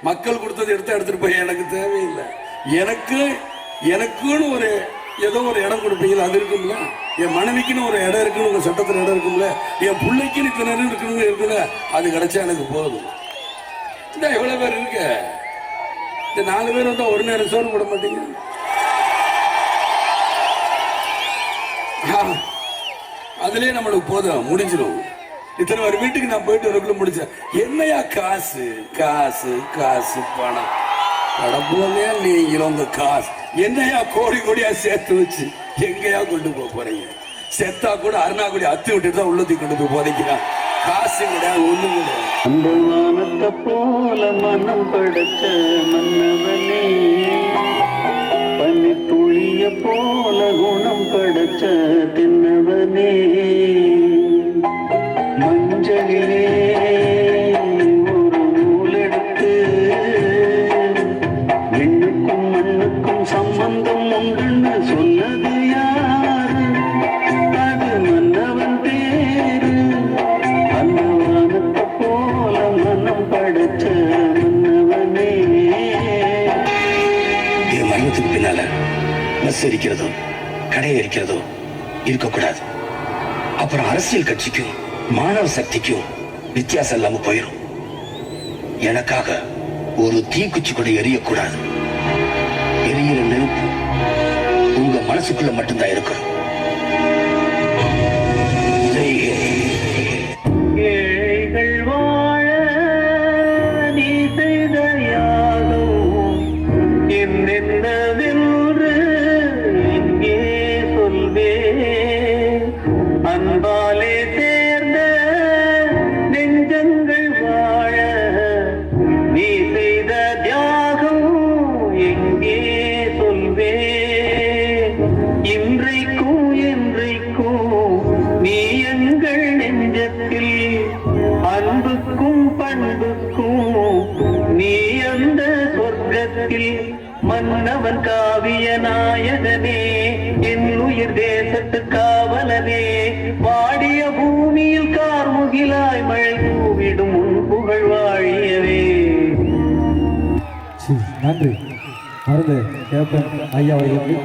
மக்கள் கொடுத்தது எடுத்துட்டு போய் எனக்கு தேவையில்லை. எனக்குன்னு ஒரு ஏதோ ஒரு இடம் கொடுப்பீங்களா, அது இருக்கும்ல. என் மனைவிக்குன்னு ஒரு இடம் இருக்குன்னு உங்க சட்டத்தில் இடம் இருக்கும்ல. என் பிள்ளைக்குன்னு இத்தனை இருக்கணும்னு இருக்குல்ல, அது கிடைச்சா எனக்கு போதும். இந்த எவ்வளவு பேர் இருக்க, இந்த 4 பேர் வந்தா ஒரு நேரம் சோறு போட மாட்டீங்க. அதுலயே நம்மளுக்கு போதும், முடிஞ்சிடும். இத்தனை ஒரு வீட்டுக்கு நான் போயிட்டு வரக்குள்ள முடிச்சேன். என்னையா காசு காசு காசு பணம் கடப்புலங்க, நீங்களும் உங்க காசு என்னையா கோடி கோடியா சேர்த்து வச்சு எங்கயா கொண்டு போறீங்க? செத்தா கூட அருணாக்குடி அத்து விட்டு தான் உள்ளத்துக்கு கொண்டு போய் போதைக்கிறான். காசு கிடையாது, ஒண்ணு கிடையாது. அந்த வானத்தை போல மனம் படைச்ச மன்னவனே, பனி துளிய போல குணம் படைச்ச தின்னவனே, மஞ்சளிலே ஒரு நூலெடுத்து விண்ணுக்கும் மண்ணுக்கும் சம்பந்தம் உண்டுன்னு சொன்னது யாரு? அது மன்னவன் பேரு. அந்த வானத்தை போல மனம் படைச்ச மன்னவனே. இது மரணத்துக்கு பின்னால பஸ் எரிக்கிறதோ கடை எரிக்கிறதோ இருக்கக்கூடாது. அப்புறம் அரசியல் கட்சிக்கும் மாணவ சக்திக்கும் வித்தியாசம் இல்லாம போயிடும். எனக்காக ஒரு தீக்குச்சி கூட எரியக்கூடாது. எரியிற நெருப்பு உங்க மனசுக்குள்ள மட்டும்தான் இருக்கணும். ஏழைகள் வாழ நீ செய்த யாரும் என்னென்னவென்று இங்கே சொல்வே. அன்பாலே சேர்ந்த நெஞ்சங்கள் வாழ நீ செய்த தியாகம் எங்கே சொல்வே. இன்றைக்கும் என்றைக்கும் நீ எங்கள் நெஞ்சத்தில் அன்புக்கும் பண்புக்கும் நீ அந்த சொர்க்கத்தில். மன்னவன் காவிய நாயகனே, என் உயிர் தேசத்து காவலனே, வாடிய பூமியில் கார்முகிலாய் மழை தூவிடும் உன் புகழ் வாழியவே. நன்றி. மருந்து கேப்டன் ஐயா அவர்களுக்கு